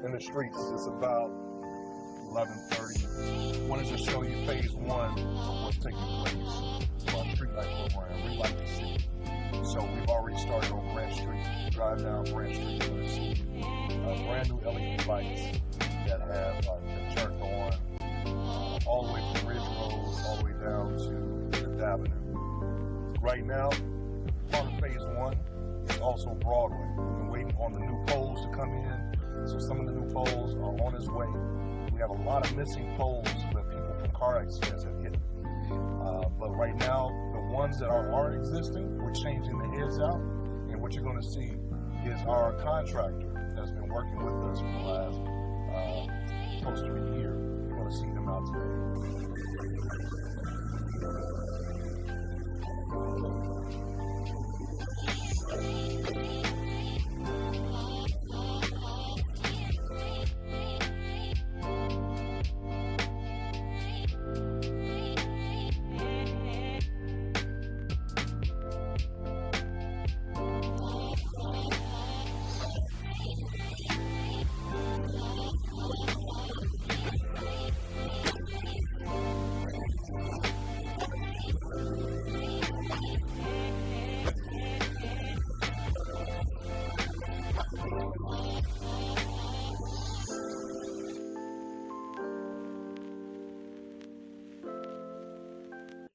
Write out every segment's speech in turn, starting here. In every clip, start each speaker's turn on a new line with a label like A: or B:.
A: in the streets. It's about 11:30. Wanted to show you phase one of what's taking place for our streetlight program, Relight the City. So we've already started on Branch Street. Drive down Branch Street, you're going to see brand new LED lights that have been turned on all the way from Ridge Road all the way down to Fifth Avenue. Right now, part of phase one is also Broadway. We've been waiting on the new poles to come in. So some of the new poles are on its way. We have a lot of missing poles that people from car accidents have hit. But right now, the ones that are existing, we're changing the heads out. And what you're going to see is our contractor that's been working with us for the last close to a year. You're going to see them out today.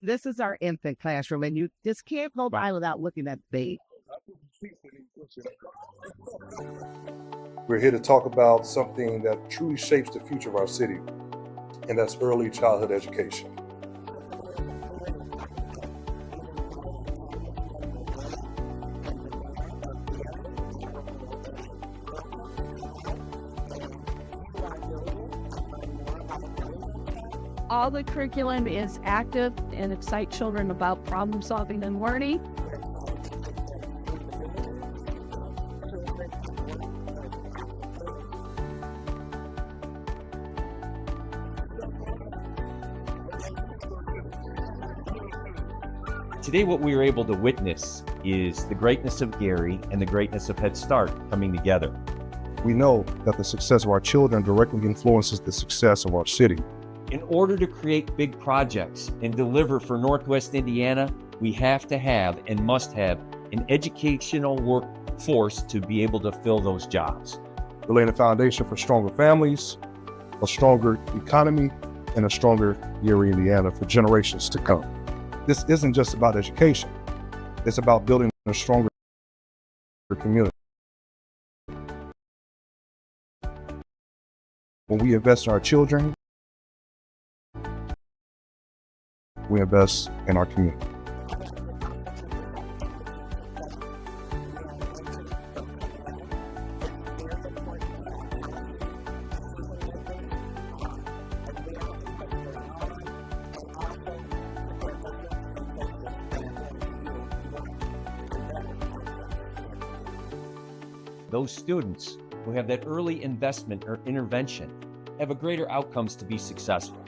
B: This is our infant classroom, and you just can't go by without looking at the baby.
A: We're here to talk about something that truly shapes the future of our city, and that's early childhood education.
C: All the curriculum is active and excite children about problem solving and learning.
D: Today, what we were able to witness is the greatness of Gary and the greatness of Head Start coming together.
A: We know that the success of our children directly influences the success of our city.
D: In order to create big projects and deliver for Northwest Indiana, we have to have and must have an educational workforce to be able to fill those jobs.
A: We're laying a foundation for stronger families, a stronger economy, and a stronger Gary, Indiana for generations to come. This isn't just about education. It's about building a stronger community. When we invest in our children, we invest in our community.
D: Those students who have that early investment or intervention have a greater outcomes to be successful.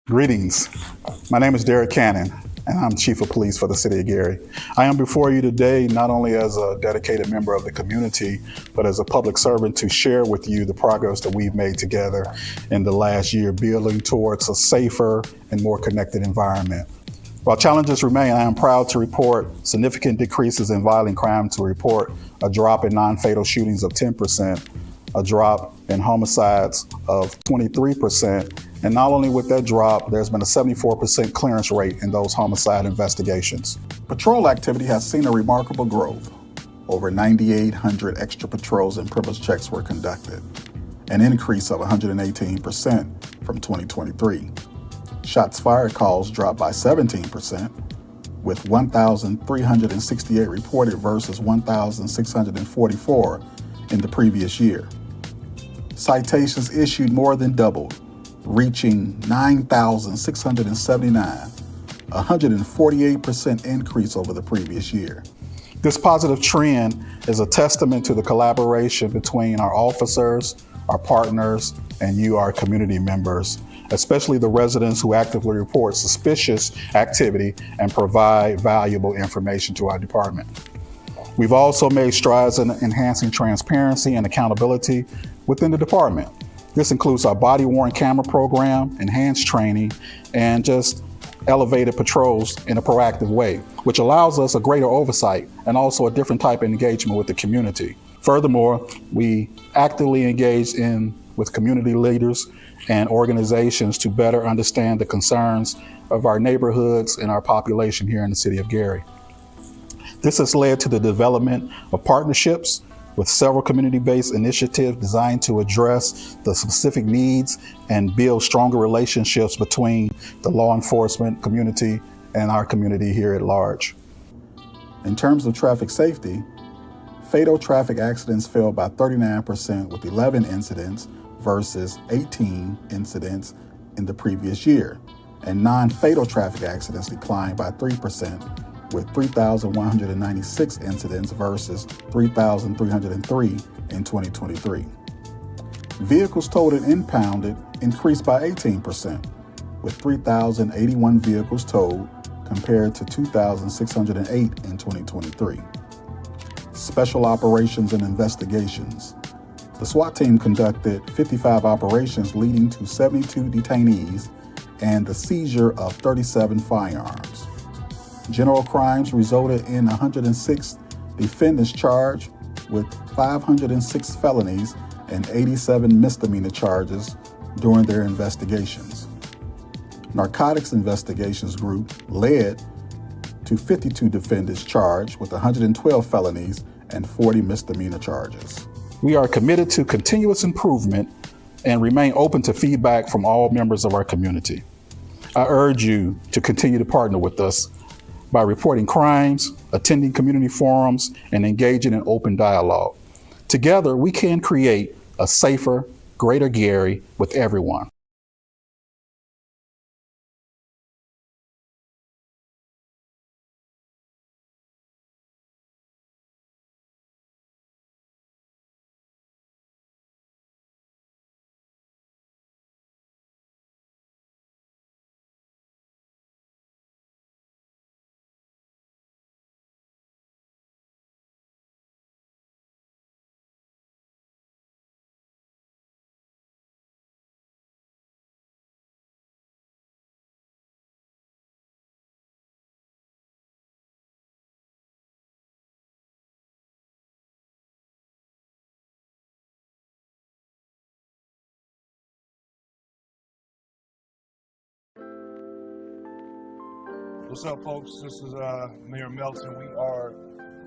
E: Greetings. My name is Derek Cannon, and I'm Chief of Police for the City of Gary. I am before you today not only as a dedicated member of the community, but as a public servant to share with you the progress that we've made together in the last year, building towards a safer and more connected environment. While challenges remain, I am proud to report significant decreases in violent crime, to report a drop in non-fatal shootings of 10%, a drop in homicides of 23%, and not only with that drop, there's been a 74% clearance rate in those homicide investigations. Patrol activity has seen a remarkable growth. Over 9,800 extra patrols and privilege checks were conducted, an increase of 118% from 2023. Shots fired calls dropped by 17%, with 1,368 reported versus 1,644 in the previous year. Citations issued more than doubled, reaching 9,679, a 148% increase over the previous year. This positive trend is a testament to the collaboration between our officers, our partners, and you, our community members, especially the residents who actively report suspicious activity and provide valuable information to our department. We've also made strides in enhancing transparency and accountability within the department. This includes our body-worn camera program, enhanced training, and just elevated patrols in a proactive way, which allows us a greater oversight and also a different type of engagement with the community. Furthermore, we actively engage with community leaders and organizations to better understand the concerns of our neighborhoods and our population here in the city of Gary. This has led to the development of partnerships with several community-based initiatives designed to address the specific needs and build stronger relationships between the law enforcement community and our community here at large. In terms of traffic safety, fatal traffic accidents fell by 39% with 11 incidents versus 18 incidents in the previous year, and non-fatal traffic accidents declined by 3% with 3,196 incidents versus 3,303 in 2023. Vehicles towed and impounded increased by 18%, with 3,081 vehicles towed compared to 2,608 in 2023. Special operations and investigations. The SWAT team conducted 55 operations leading to 72 detainees and the seizure of 37 firearms. General crimes resulted in 106 defendants charged with 506 felonies and 87 misdemeanor charges during their investigations. Narcotics Investigations Group led to 52 defendants charged with 112 felonies and 40 misdemeanor charges. We are committed to continuous improvement and remain open to feedback from all members of our community. I urge you to continue to partner with us by reporting crimes, attending community forums, and engaging in open dialogue. Together, we can create a safer, greater Gary with everyone.
A: What's up, folks? This is Mayor Melton. We are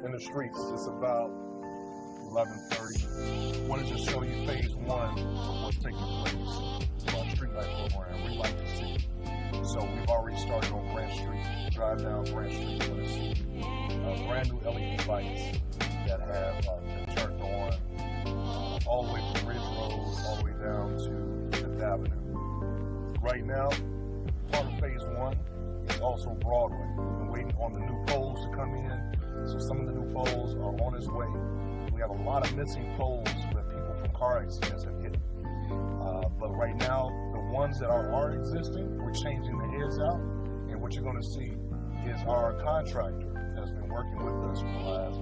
A: in the streets. It's about 11:30. Wanted to show you phase one of what's taking place for our streetlight program, Relight the City. So we've already started on Branch Street. Drive down Branch Street, you're going to see brand new LED lights that have been turned on all the way from Ridge Road all the way down to Fifth Avenue. Right now, part of phase one is also Broadway. We've been waiting on the new poles to come in, so some of the new poles are on its way. We have a lot of missing poles that people from car accidents have hit. But right now, the ones that are existing, we're changing the heads out, and what you're going to see is our contractor that's been working with us for the last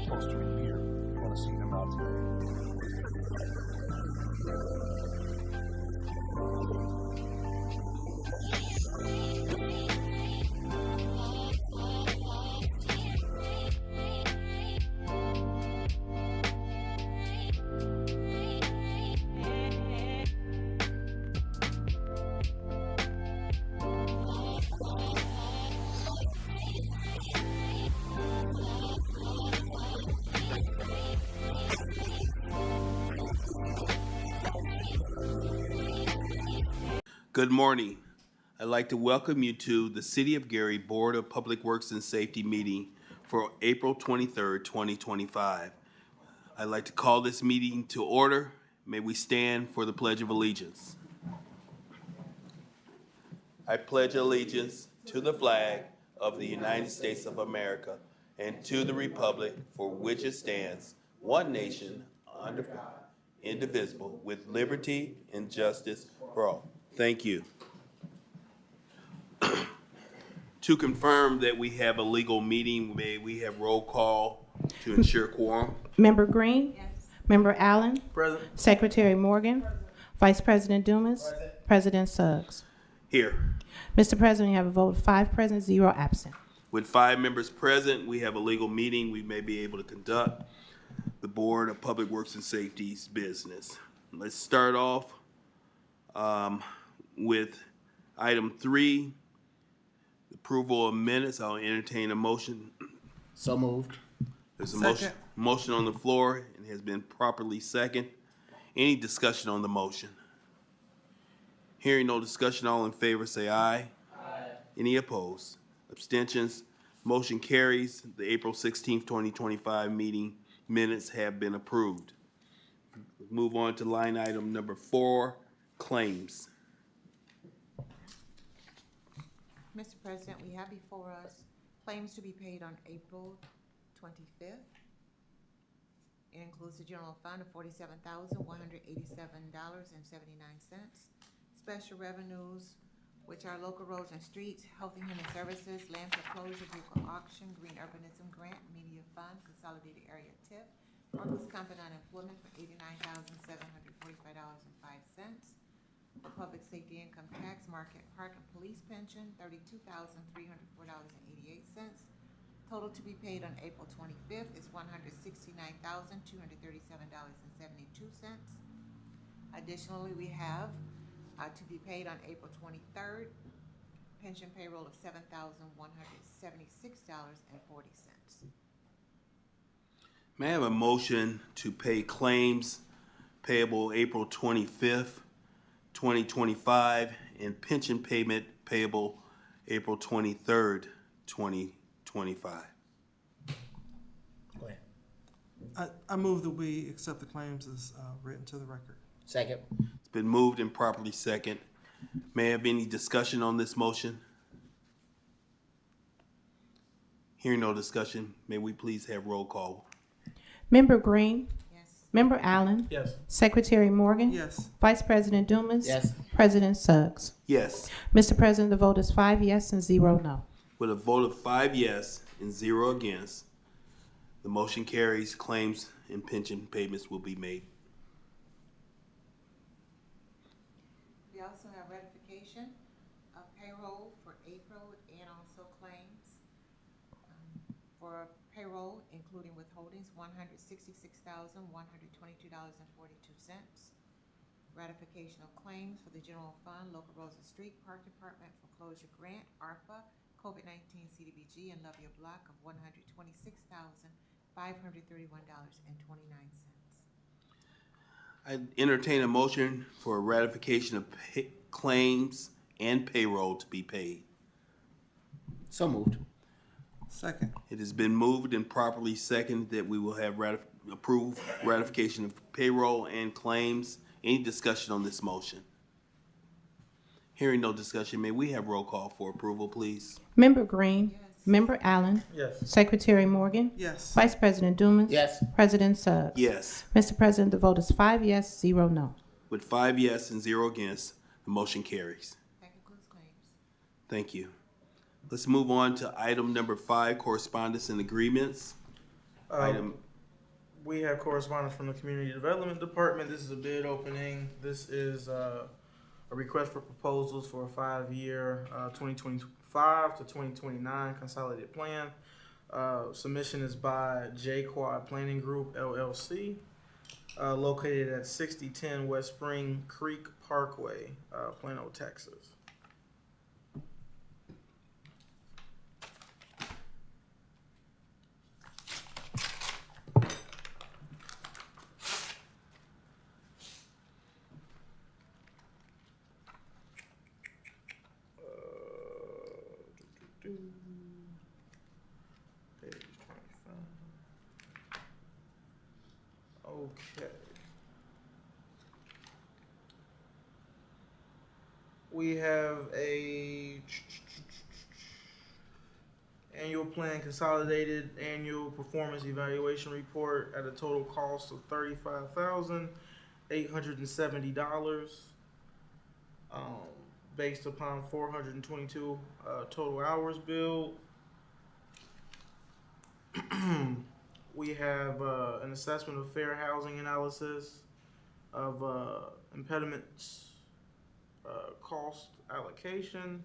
A: close to a year. You're going to see them out
F: Good morning. I'd like to welcome you to the City of Gary Board of Public Works and Safety meeting for April 23rd, 2025. I'd like to call this meeting to order. May we stand for the Pledge of Allegiance. I pledge allegiance to the flag of the United States of America and to the republic for which it stands, one nation, under God, indivisible, with liberty and justice for all. Thank you. To confirm that we have a legal meeting, may we have roll call to ensure quorum?
G: Member Green? Yes. Member Allen?
H: Present.
G: Secretary Morgan? Vice President Dumas? President Suggs?
F: Here.
G: Mr. President, you have a vote of 5 present, 0 absent.
F: With 5 members present, we have a legal meeting. We may be able to conduct the Board of Public Works and Safety's business. Let's start off with item 3, approval of minutes. I'll entertain a motion.
H: So moved.
F: There's a motion on the floor and has been properly seconded. Any discussion on the motion? Hearing no discussion, all in favor say aye. Aye. Any opposed? Abstentions? Motion carries. The April 16th, 2025 meeting minutes have been approved. Move on to line item number 4, claims.
I: Mr. President, we have before us claims to be paid on April 25th. It includes the general fund of $47,187.79. Special revenues, which are local roads and streets, health and human services, landfill closure, vehicle auction, green urbanism grant, media fund, consolidated area TIF, workers' comp and unemployment for $89,745.05. For public safety income tax, market park and police pension, $32,304.88. Total to be paid on April 25th is $169,237.72. Additionally, we have to be paid on April 23rd, pension payroll of $7,176.40.
F: May I have a motion to pay claims payable April 25th, 2025, and pension payment payable April 23rd, 2025?
H: Go ahead. I move that we accept the claims as written to the record.
J: Second.
F: It's been moved and properly second. May I have any discussion on this motion? Hearing no discussion, may we please have roll call?
G: Member Green?
I: Yes.
G: Member Allen?
H: Yes.
G: Secretary Morgan?
H: Yes.
G: Vice President Dumas?
J: Yes.
G: President Suggs?
F: Yes.
G: Mr. President, the vote is 5 yes and 0 no.
F: With a vote of 5 yes and 0 against, the motion carries. Claims and pension payments will be made.
I: We also have ratification of payroll for April and also claims. For payroll, including withholdings, $166,122.42. Ratification of claims for the general fund, local roads and street, park department, foreclosure grant, ARPA, COVID-19 CDBG, and levy of block of $126,531.29.
F: I entertain a motion for ratification of claims and payroll to be paid.
J: So moved.
H: Second.
F: It has been moved and properly seconded that we will have approved ratification of payroll and claims. Any discussion on this motion? Hearing no discussion, may we have roll call for approval, please?
G: Member Green?
I: Yes.
G: Member Allen?
H: Yes.
G: Secretary Morgan?
H: Yes.
G: Vice President Dumas?
J: Yes.
G: President Suggs?
F: Yes.
G: Mr. President, the vote is 5 yes, 0 no.
F: With 5 yes and 0 against, the motion carries.
I: That concludes claims.
F: Thank you. Let's move on to item number 5, correspondence and agreements.
H: We have correspondence from the Community Development Department. This is a bid opening. This is a request for proposals for a 5-year 2025 to 2029 consolidated plan. Submission is by J-Quad Planning Group, LLC, located at 6010 West Spring Creek Parkway, Plano, Texas. Page 25. Okay. We have a annual plan consolidated annual performance evaluation report at a total cost of $35,870, based upon 422 total hours billed. We have an assessment of fair housing analysis of impediments cost allocation.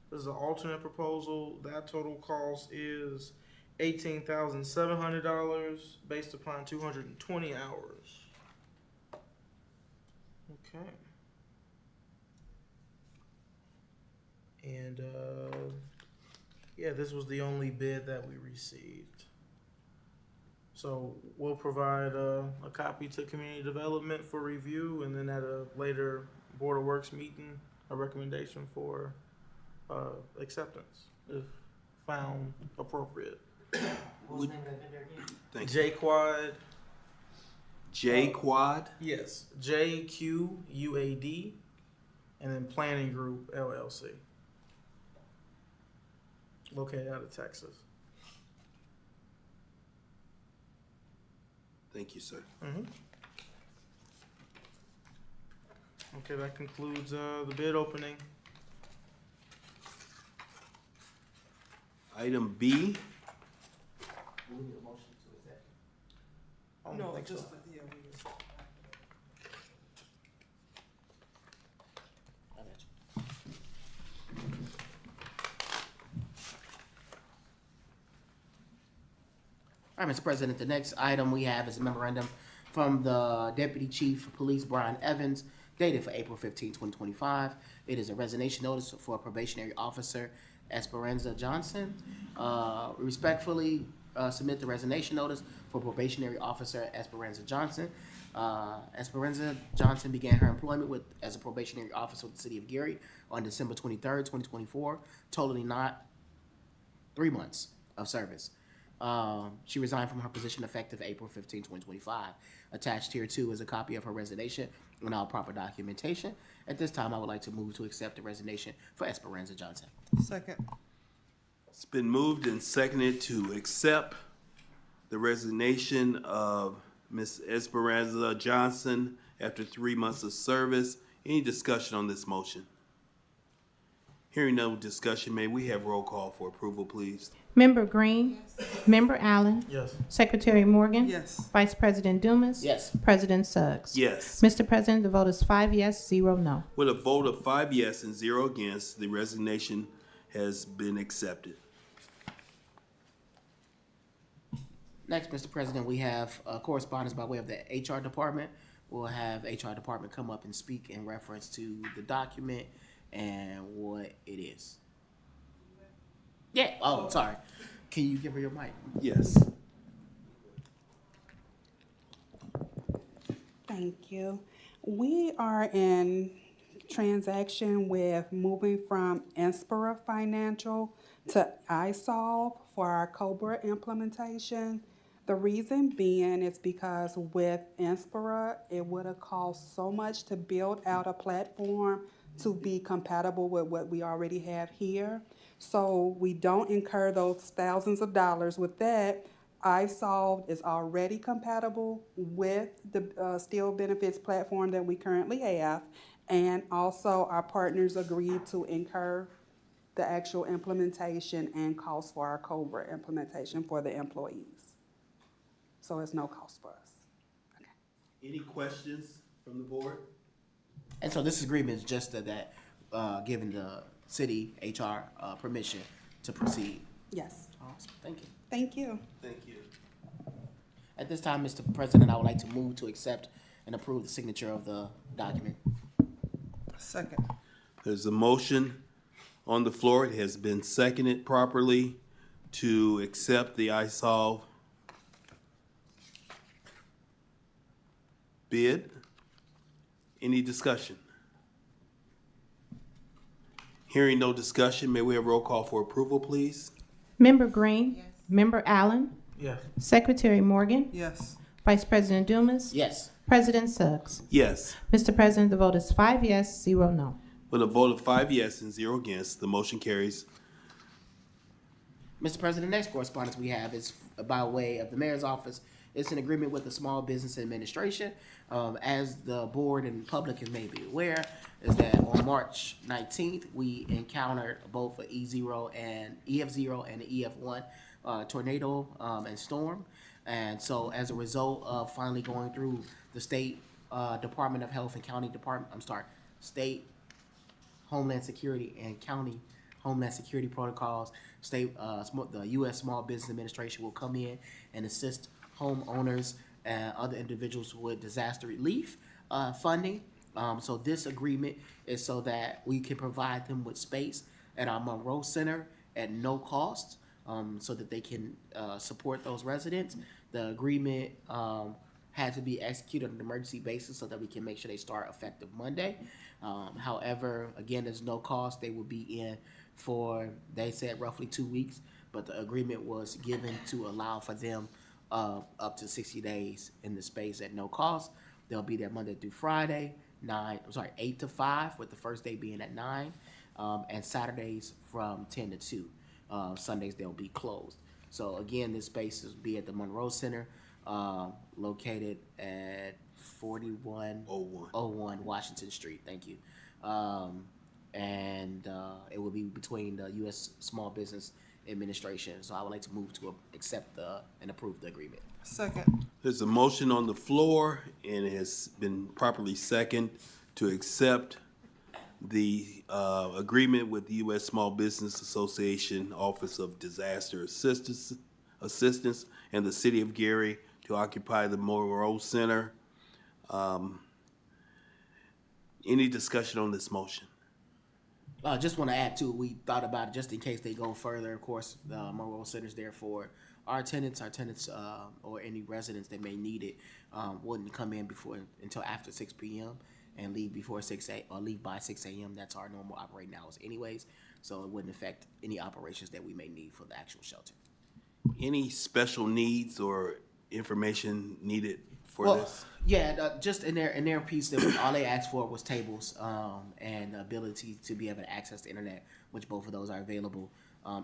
H: This is an alternate proposal. That total cost is $18,700 based upon 220 hours. Okay. And yeah, this was the only bid that we received. So we'll provide a copy to community development for review, and then at a later Board of Works meeting, a recommendation for acceptance if found appropriate.
J: What's the name of the vendor again?
F: Thank you.
H: J-Quad.
F: J-Quad?
H: Yes, JQUAD, and then Planning Group LLC, located out of Texas.
F: Thank you, sir.
H: Mm-hmm. Okay, that concludes the bid opening.
F: Item B.
J: We need a motion to accept.
H: I don't think so.
J: I got you. All right, Mr. President, the next item we have is a memorandum from the Deputy Chief of Police, Brian Evans, dated for April 15, 2025. It is a resignation notice for probationary officer Esperanza Johnson. Respectfully submit the resignation notice for probationary officer Esperanza Johnson. Esperanza Johnson began her employment as a probationary officer with the City of Gary on December 23rd, 2024, totaling not 3 months of service. She resigned from her position effective April 15, 2025. Attached here too is a copy of her resignation and all proper documentation. At this time, I would like to move to accept the resignation for Esperanza Johnson.
B: Second.
F: It's been moved and seconded to accept the resignation of Ms. Esperanza Johnson after 3 months of service. Any discussion on this motion? Hearing no discussion, may we have roll call for approval, please?
G: Member Green.
I: Yes.
G: Member Allen.
H: Yes.
G: Secretary Morgan.
B: Yes.
G: Vice President Dumas.
J: Yes.
G: President Suggs.
F: Yes.
G: Mr. President, the vote is 5 yes, 0 no.
F: With a vote of 5 yes and 0 against, the resignation has been accepted.
J: Next, Mr. President, we have correspondence by way of the HR department. We'll have HR department come up and speak in reference to the document and what it is. Yeah, oh, sorry. Can you give her your mic?
F: Yes.
K: Thank you. We are in transaction with moving from Inspira Financial to iSolve for our COBRA implementation. The reason being is because with Inspira, it would have cost so much to build out a platform to be compatible with what we already have here. So we don't incur those thousands of dollars with that. iSolve is already compatible with the Steel Benefits platform that we currently have. And also our partners agreed to incur the actual implementation and cost for our COBRA implementation for the employees. So it's no cost for us. Okay.
F: Any questions from the board?
J: And so this agreement is just that giving the city HR permission to proceed.
K: Yes.
J: Awesome. Thank you.
K: Thank you.
F: Thank you.
J: At this time, Mr. President, I would like to move to accept and approve the signature of the document.
B: Second.
F: There's a motion on the floor. It has been seconded properly to accept the iSolve bid. Any discussion? Hearing no discussion, may we have roll call for approval, please?
G: Member Green.
I: Yes.
G: Member Allen.
H: Yes.
G: Secretary Morgan.
B: Yes.
G: Vice President Dumas?
J: Yes.
G: President Suggs?
F: Yes.
G: Mr. President, the vote is 5 yes, 0 no.
F: With a vote of 5 yes and 0 against, the motion carries.
J: Mr. President, next correspondence we have is by way of the mayor's office. It's an agreement with the Small Business Administration. As the board and public may be aware, is that on March 19th, we encountered both an EF0 and an EF1 tornado and storm. And so as a result of finally going through the state Department of Health and state Homeland Security and county Homeland Security protocols, the U.S. Small Business Administration will come in and assist homeowners and other individuals with disaster relief funding. So this agreement is so that we can provide them with space at our Monroe Center at no cost, so that they can support those residents. The agreement had to be executed on an emergency basis so that we can make sure they start effective Monday. However, again, there's no cost. They will be in for, they said, roughly 2 weeks, but the agreement was given to allow for them up to 60 days in the space at no cost. They'll be there Monday through Friday, 8 to 5, with the first day being at 9, and Saturdays from 10 to 2. Sundays they'll be closed. So again, this space will be at the Monroe Center, located at 4101 Washington Street. Thank you. And it will be between the U.S. Small Business Administration. So I would like to move to accept and approve the agreement.
H: Second.
F: There's a motion on the floor, and it has been properly seconded to accept the agreement with the U.S. Small Business Association Office of Disaster Assistance and the City of Gary to occupy the Monroe Center. Any discussion on this motion?
J: Just want to add too, we thought about it just in case they go further. Of course, the Monroe Center's there for our tenants, or any residents that may need it, wouldn't come in until after 6 p.m. and leave before 6 a.m. or leave by 6 a.m. That's our normal operating hours anyways, so it wouldn't affect any operations that we may need for the actual shelter.
F: Any special needs or information needed for this?
J: Yeah, just in their piece, that all they asked for was tables and the ability to be able to access the internet, which both of those are available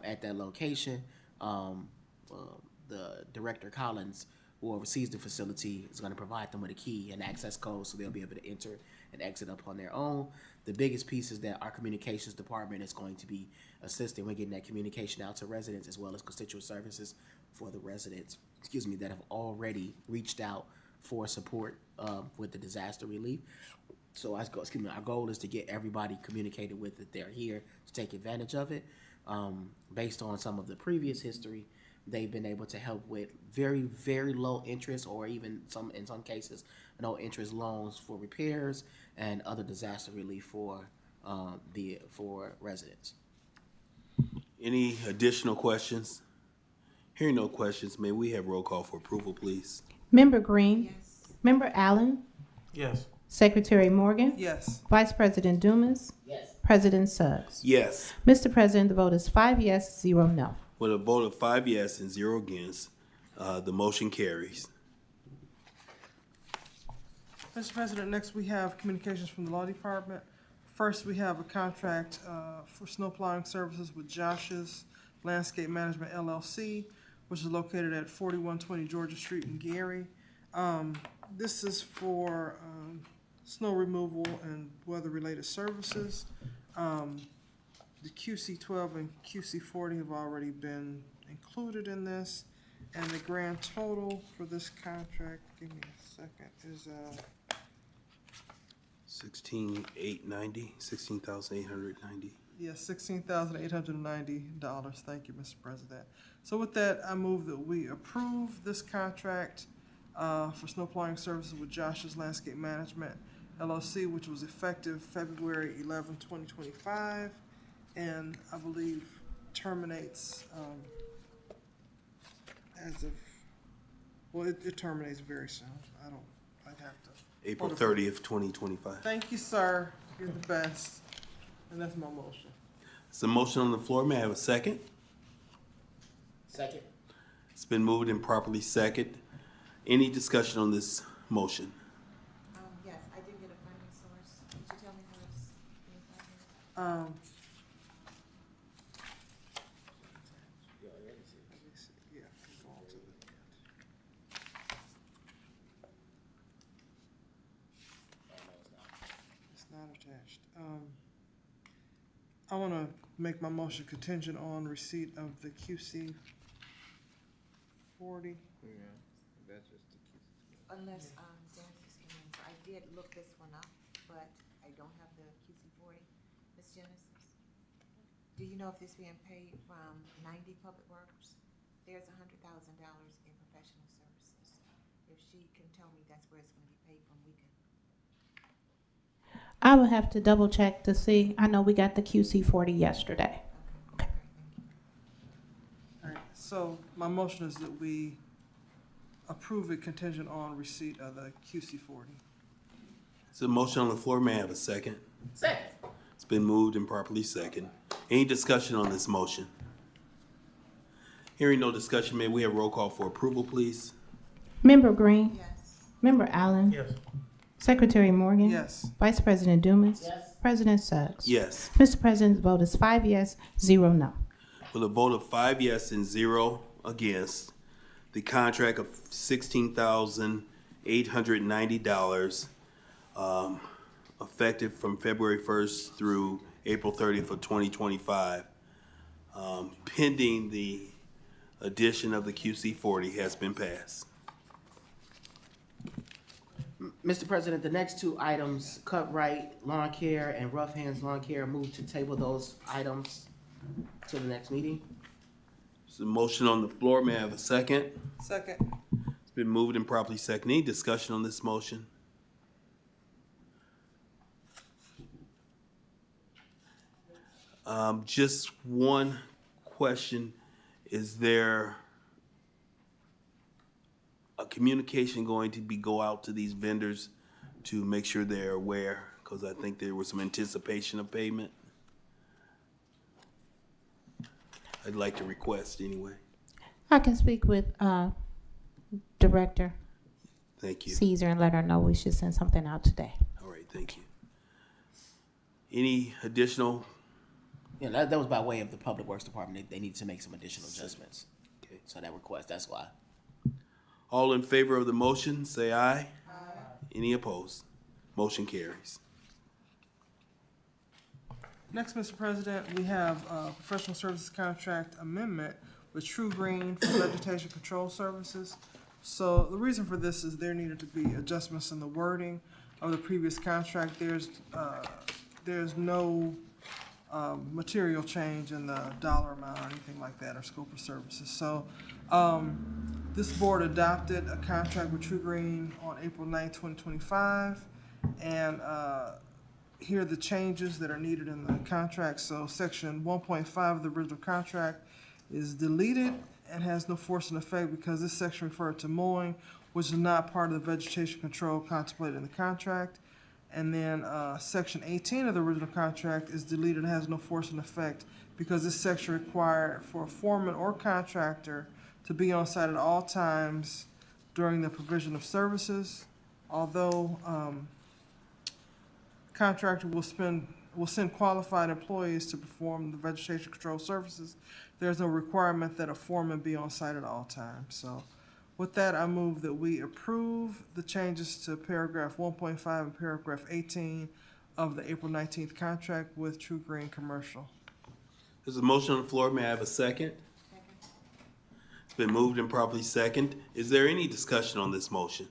J: at that location. The Director Collins, who oversees the facility, is going to provide them with a key and access code, so they'll be able to enter and exit up on their own. The biggest piece is that our communications department is going to be assisting with getting that communication out to residents, as well as constituent services for the residents, that have already reached out for support with the disaster relief. So our goal is to get everybody communicated with that they're here to take advantage of it. Based on some of the previous history, they've been able to help with very, very low interest, or even in some cases, no interest loans for repairs and other disaster relief for residents.
F: Any additional questions? Hearing no questions, may we have roll call for approval, please?
G: Member Green?
I: Yes.
G: Member Allen?
H: Yes.
G: Secretary Morgan?
H: Yes.
G: Vice President Dumas?
J: Yes.
G: President Suggs?
F: Yes.
G: Mr. President, the vote is 5 yes, 0 no.
F: With a vote of 5 yes and 0 against, the motion carries.
H: Mr. President, next we have communications from the Law Department. First, we have a contract for snow plowing services with Josh's Landscape Management LLC, which is located at 4120 Georgia Street in Gary. This is for snow removal and weather-related services. The QC12 and QC40 have already been included in this, and the grand total for this contract, give me a second, is
F: $16,890.
H: yeah, $16,890. Thank you, Mr. President. So with that, I move that we approve this contract for snow plowing services with Josh's Landscape Management LLC, which was effective February 11, 2025, and I believe terminates it terminates very soon. I'd have to.
F: April 30th, 2025.
H: Thank you, sir. You're the best. And that's my motion.
F: It's a motion on the floor. May I have a second?
J: Second.
F: It's been moved and properly seconded. Any discussion on this motion?
I: Yes, I did get a funding source. Could you tell me who's being funded?
H: It's not attached. I want to make my motion contingent on receipt of the QC 40.
I: Unless, Genesis can answer. I did look this one up, but I don't have the QC 40. Ms. Genesis, do you know if this being paid from 90 Public Works? There's $100,000 in professional services. If she can tell me that's where it's gonna be paid from, we can.
G: I would have to double check to see. I know we got the QC 40 yesterday.
H: All right, so my motion is that we approve it contingent on receipt of the QC 40.
F: There's a motion on the floor. May I have a second?
J: Second.
F: It's been moved and properly second. Any discussion on this motion? Hearing no discussion, may we have roll call for approval, please?
G: Member Green,
I: Yes.
G: Member Allen,
H: Yes.
G: Secretary Morgan,
H: Yes.
G: Vice President Dumas,
J: Yes.
G: President Suggs.
F: Yes.
G: Mr. President's vote is 5 yes, 0 no.
F: With a vote of 5 yes and 0 against, the contract of $16,890, effective from February 1st through April 30th of 2025, pending the addition of the QC 40, has been passed.
J: Mr. President, the next two items, Cut Right Lawn Care and Rough Hands Lawn Care, move to table those items to the next meeting.
F: There's a motion on the floor. May I have a second?
H: Second.
F: It's been moved and properly seconded. Any discussion on this motion? Just one question. Is there a communication going to go out to these vendors to make sure they're aware? Because I think there was some anticipation of payment. I'd like to request anyway.
G: I can speak with Director
F: Thank you.
G: Caesar and let her know we should send something out today.
F: All right, thank you. Any additional?
J: Yeah, that was by way of the Public Works Department. They need to make some additional adjustments.
F: Okay.
J: So that request, that's why.
F: All in favor of the motion, say aye. Aye. Any opposed? Motion carries.
H: Next, Mr. President, we have a professional services contract amendment with True Green for vegetation control services. So the reason for this is there needed to be adjustments in the wording of the previous contract. There's no material change in the dollar amount or anything like that or scope of services. So this board adopted a contract with True Green on April 9, 2025, and here are the changes that are needed in the contract. So section 1.5 of the original contract is deleted and has no force and effect because this section referred to mowing, which is not part of the vegetation control contemplated in the contract. And then section 18 of the original contract is deleted and has no force and effect because this section required for a foreman or contractor to be on site at all times during the provision of services. Although contractor will send qualified employees to perform the vegetation control services, there's no requirement that a foreman be on site at all times. So with that, I move that we approve the changes to paragraph 1.5 and paragraph 18 of the April 19th contract with True Green Commercial.
F: There's a motion on the floor. May I have a second?
I: Second.
F: It's been moved and properly second. Is there any discussion on this motion?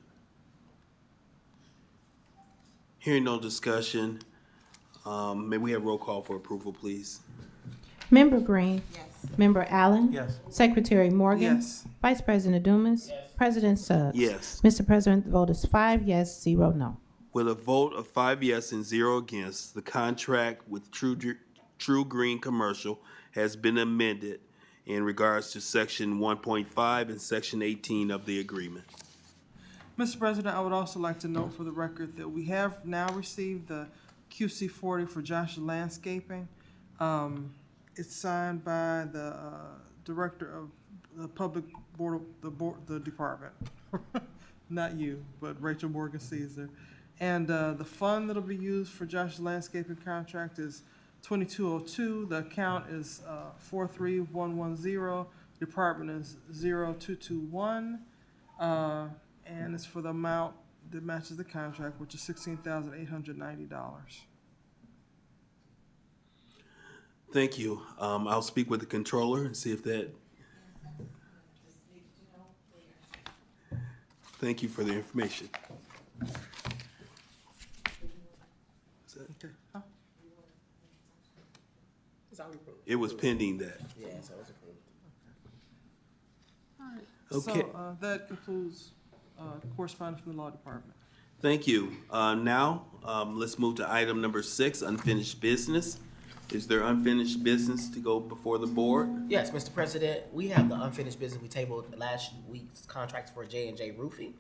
F: Hearing no discussion, may we have roll call for approval, please?
G: Member Green,
I: Yes.
G: Member Allen,
H: Yes.
G: Secretary Morgan,
H: Yes.
G: Vice President Dumas, President Suggs.
F: Yes.
G: Mr. President, the vote is 5 yes, 0 no.
F: With a vote of 5 yes and 0 against, the contract with True Green Commercial has been amended in regards to section 1.5 and section 18 of the agreement.
H: Mr. President, I would also like to note for the record that we have now received the QC 40 for Joshua Landscaping. It's signed by the Director of the Public Board, the department. not you, but Rachel Morgan Caesar. And the fund that'll be used for Josh's landscaping contract is 2202. The account is 43110. Department is 0221. And it's for the amount that matches the contract, which is $16,890.
F: Thank you. I'll speak with the controller and see if that. Thank you for the information.
H: Okay. Huh?
F: It was pending that.
J: Yeah, so it's approved.
F: Okay.
H: So that concludes correspondence from the law department.
F: Thank you. Now, let's move to item number 6, unfinished business. Is there unfinished business to go before the board?
J: Yes, Mr. President, we have the unfinished business. We tabled last week's contracts for J&J Roofing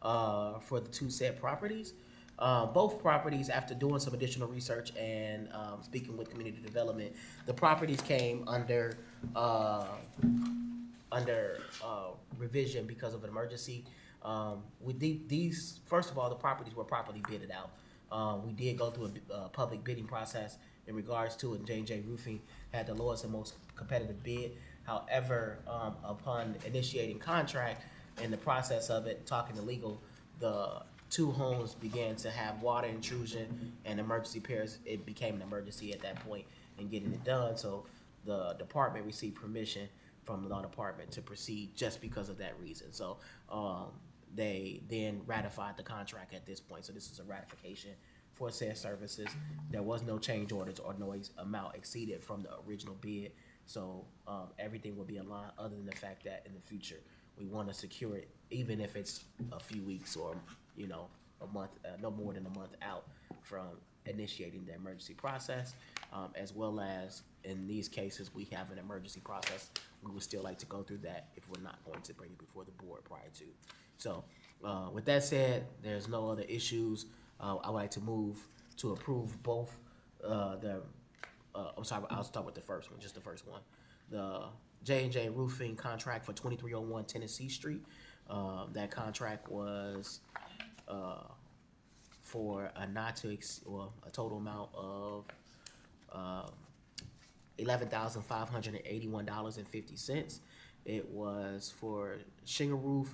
J: for the 2 said properties. Both properties, after doing some additional research and speaking with community development, the properties came under revision because of an emergency. These, first of all, the properties were properly bidded out. We did go through a public bidding process in regards to it. J&J Roofing had the lowest and most competitive bid. However, upon initiating contract and the process of it, talking to legal, the 2 homes began to have water intrusion and emergency repairs. It became an emergency at that point in getting it done. So the department received permission from the law department to proceed just because of that reason. So they then ratified the contract at this point. So this is a ratification for said services. There was no change orders or no amount exceeded from the original bid. So everything will be aligned, other than the fact that in the future we want to secure it, even if it's a few weeks or a month, no more than a month out from initiating the emergency process, as well as in these cases we have an emergency process. We would still like to go through that if we're not going to bring it before the board prior to. So with that said, there's no other issues. I would like to move to approve both I'm sorry, I'll start with the first one, just the first one. The J&J Roofing contract for 2301 Tennessee Street. That contract was for a a total amount of $11,581.50. It was for shingle roof,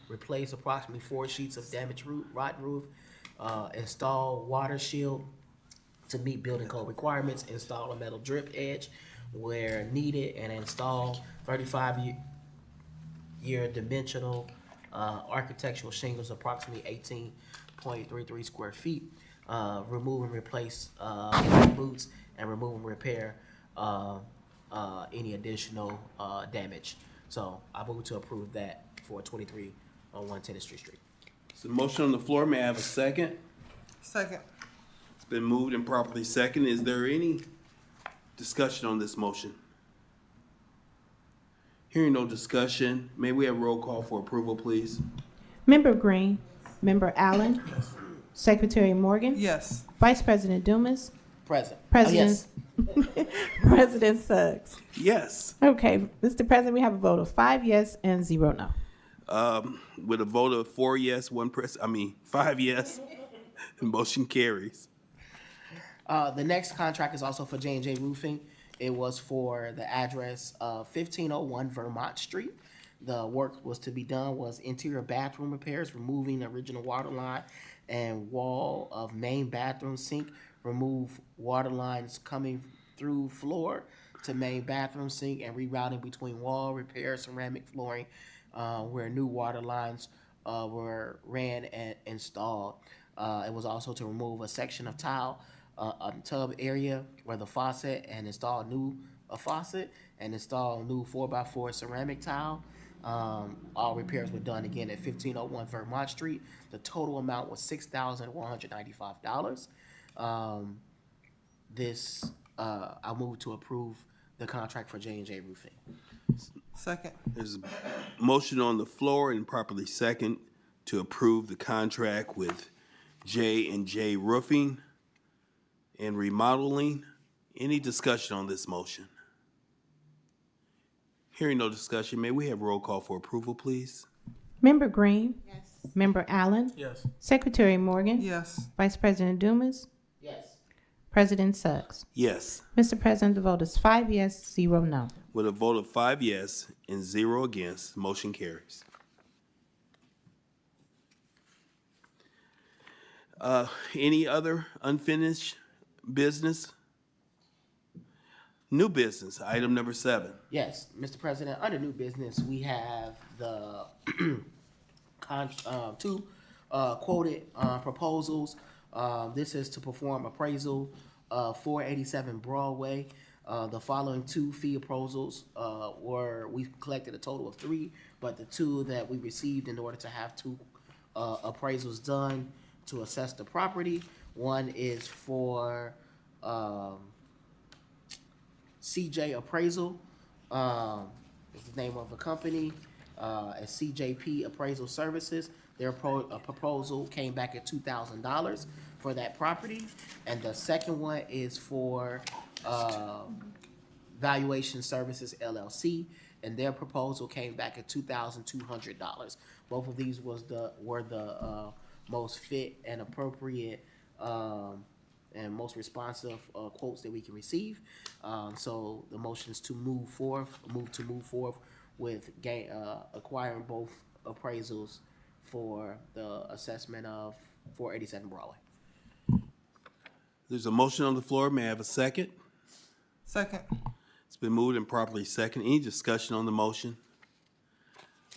J: replace approximately 4 sheets of damaged rot roof, install water shield to meet building code requirements, install a metal drip edge where needed, and install 35-year dimensional architectural shingles, approximately 18.33 square feet. Remove and replace boots, and remove and repair any additional damage. So I move to approve that for 2301 Tennessee Street.
F: So motion on the floor. May I have a second?
H: Second.
F: It's been moved and properly second. Is there any discussion on this motion? Hearing no discussion, may we have roll call for approval, please?
G: Member Green, Member Allen, Secretary Morgan,
H: Yes.
G: Vice President Dumas,
J: Present.
G: President, President Suggs.
F: Yes.
G: Okay, Mr. President, we have a vote of 5 yes and 0 no.
F: With a vote of 4 yes, 5 yes, the motion carries.
J: The next contract is also for J&J Roofing. It was for the address of 1501 Vermont Street. The work was to be done was interior bathroom repairs, removing the original water line and wall of main bathroom sink, remove water lines coming through floor to main bathroom sink, and rerouting between wall, repair ceramic flooring where new water lines were ran and installed. It was also to remove a section of tile tub area where the faucet, and install a faucet and install new 4x4 ceramic tile. All repairs were done again at 1501 Vermont Street. The total amount was $6,195. I move to approve the contract for J&J Roofing.
H: Second.
F: There's a motion on the floor and properly second to approve the contract with J&J Roofing and Remodeling. Any discussion on this motion? Hearing no discussion, may we have roll call for approval, please?
G: Member Green,
I: Yes.
G: Member Allen,
H: Yes.
G: Secretary Morgan,
H: Yes.
G: Vice President Dumas,
J: Yes.
G: President Suggs.
F: Yes.
G: Mr. President, the vote is 5 yes, 0 no.
F: With a vote of 5 yes and 0 against, motion carries. Any other unfinished business? New business, item number 7.
J: Yes, Mr. President, under new business, we have the two quoted proposals. This is to perform appraisal of 487 Broadway. The following two fee proposals we collected a total of 3, but the 2 that we received in order to have 2 appraisals done to assess the property. One is for CJ Appraisal, is the name of the company, as CJP Appraisal Services. Their proposal came back at $2,000 for that property. And the second one is for Valuation Services LLC, and their proposal came back at $2,200. Both of these were the most fit and appropriate and most responsive quotes that we can receive. So the motion is to move forth with acquiring both appraisals for the assessment of 487 Broadway.
F: There's a motion on the floor. May I have a second?
H: Second.
F: It's been moved and properly second. Any discussion on the motion?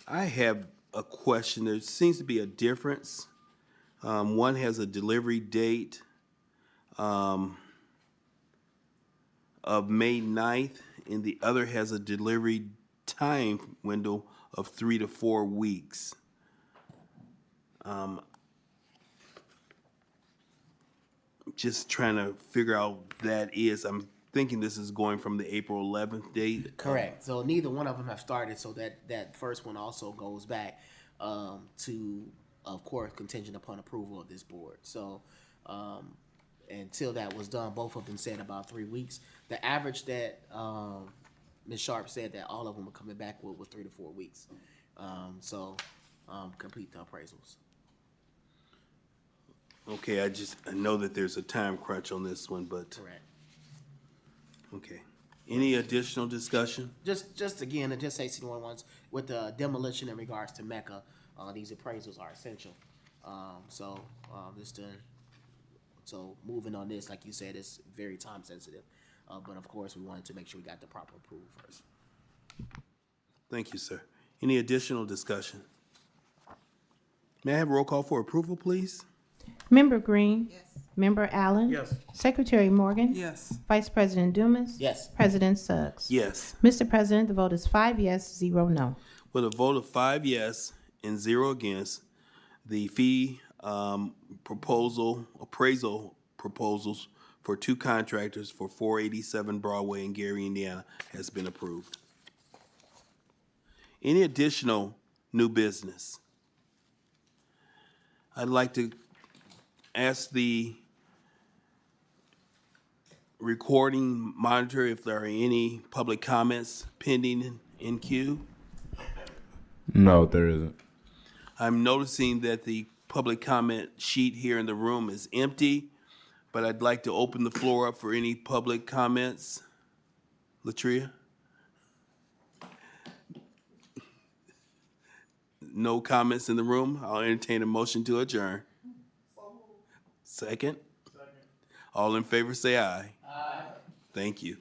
F: I have a question. There seems to be a difference. One has a delivery date of May 9th, and the other has a delivery time window of 3 to 4 weeks. Just trying to figure out what that is. I'm thinking this is going from the April 11th date.
J: Correct. So neither one of them have started, so that first one also goes back to, of course, contingent upon approval of this board. So until that was done, both of them said about 3 weeks. The average that Ms. Sharp said that all of them were coming back with 3 to 4 weeks. Complete the appraisals.
F: Okay, I know that there's a time crunch on this one, but
J: Correct.
F: okay. Any additional discussion?
J: Just again, to just say senior ones with the demolition in regards to Mecca, these appraisals are essential. So moving on this, like you said, it's very time sensitive. But of course, we wanted to make sure we got the proper approval first.
F: Thank you, sir. Any additional discussion? May I have a roll call for approval, please?
G: Member Green,
I: Yes.
G: Member Allen,
H: Yes.
G: Secretary Morgan,
H: Yes.
G: Vice President Dumas,
J: Yes.
G: President Suggs.
F: Yes.
G: Mr. President, the vote is 5 yes, 0 no.
F: With a vote of 5 yes and 0 against, the fee appraisal proposals for 2 contractors for 487 Broadway in Gary, Indiana has been approved. Any additional new business? I'd like to ask the recording monitor if there are any public comments pending in queue.
L: No, there isn't.
F: I'm noticing that the public comment sheet here in the room is empty, but I'd like to open the floor up for any public comments. Latria? No comments in the room. I'll entertain a motion to adjourn. Second? All in favor say aye. Aye. Thank you.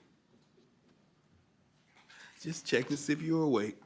F: Just checking to see if you were awake.